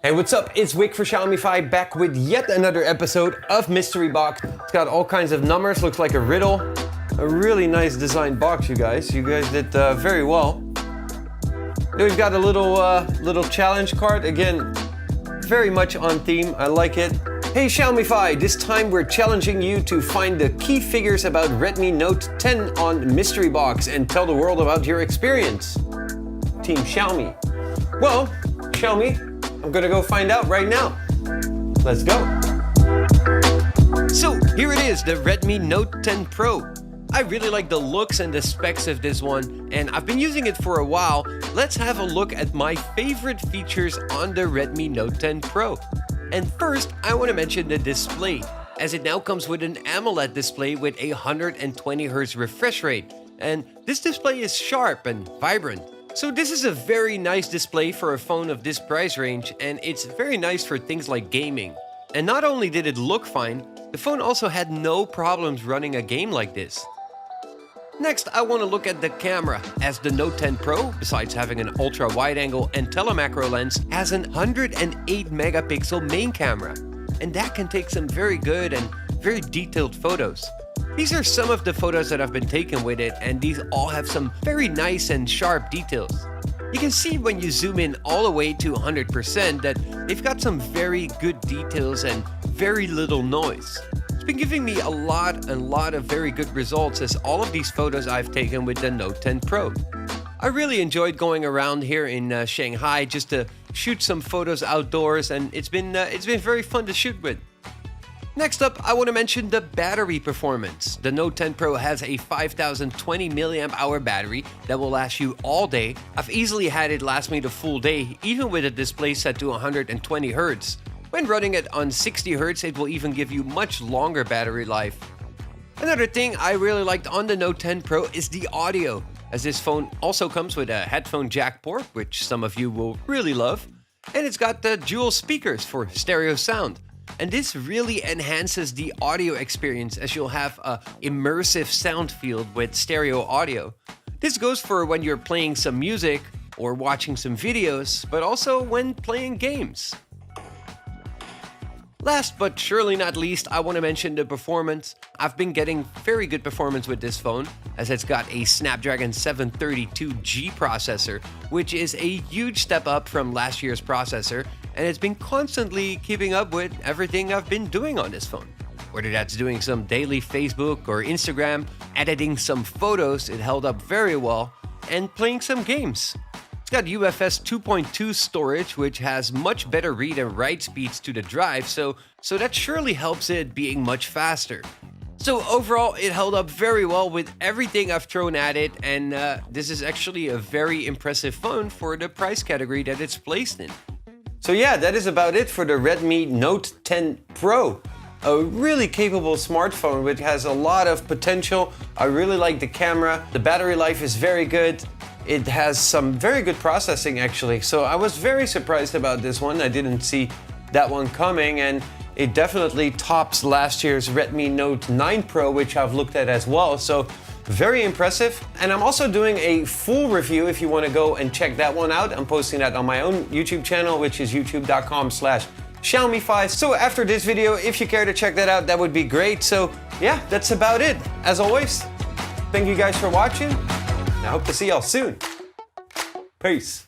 Hey, what's up? It's Wick for Xiaomi Fi, back with yet another episode of Mystery Box. It's got all kinds of numbers, looks like a riddle. A really nice designed box, you guys. You guys did very well. Then we've got a little challenge card. Again, very much on theme. I like it. Hey Xiaomi Fi, this time we're challenging you to find the key figures about Redmi Note 10 on Mystery Box and tell the world about your experience. Team Xiaomi. Well, Xiaomi, I'm gonna go find out right now. Let's go. So here it is, the Redmi Note 10 Pro. I really like the looks and the specs of this one, and I've been using it for a while. Let's have a look at my favorite features on the Redmi Note 10 Pro. And first, I want to mention the display, as it now comes with an AMOLED display with a 120Hz refresh rate. And this display is sharp and vibrant. So this is a very nice display for a phone of this price range, and it's very nice for things like gaming. And not only did it look fine, the phone also had no problems running a game like this. Next, I want to look at the camera, as the Note 10 Pro, besides having an ultra wide angle and telemacro lens, has an 108 megapixel main camera. And that can take some very good and very detailed photos. These are some of the photos that have been taken with it, and these all have some very nice and sharp details. You can see when you zoom in all the way to 100% that they've got some very good details and very little noise. It's been giving me a lot of very good results as all of these photos I've taken with the Note 10 Pro. I really enjoyed going around here in Shanghai just to shoot some photos outdoors, and it's been very fun to shoot with. Next up, I want to mention the battery performance. The Note 10 Pro has a 5020 mAh battery that will last you all day. I've easily had it last me the full day, even with a display set to 120 Hz. When running it on 60 Hz, it will even give you much longer battery life. Another thing I really liked on the Note 10 Pro is the audio, as this phone also comes with a headphone jack port, which some of you will really love, and it's got the dual speakers for stereo sound. And this really enhances the audio experience, as you'll have an immersive sound field with stereo audio. This goes for when you're playing some music or watching some videos, but also when playing games. Last but surely not least, I want to mention the performance. I've been getting very good performance with this phone, as it's got a Snapdragon 732G processor, which is a huge step up from last year's processor, and it's been constantly keeping up with everything I've been doing on this phone. Whether that's doing some daily Facebook or Instagram, editing some photos, it held up very well, and playing some games. It's got UFS 2.2 storage, which has much better read and write speeds to the drive, so that surely helps it being much faster. So overall, it held up very well with everything I've thrown at it, and this is actually a very impressive phone for the price category that it's placed in. So yeah, that is about it for the Redmi Note 10 Pro. A really capable smartphone which has a lot of potential. I really like the camera. The battery life is very good. It has some very good processing actually. So I was very surprised about this one. I didn't see that one coming, and it definitely tops last year's Redmi Note 9 Pro, which I've looked at as well. So very impressive. And I'm also doing a full review if you want to go and check that one out. I'm posting that on my own YouTube channel, which is youtube.com/XiaomiFi. So after this video, if you care to check that out, that would be great. So yeah, that's about it. As always, thank you guys for watching. I hope to see y'all soon. Peace.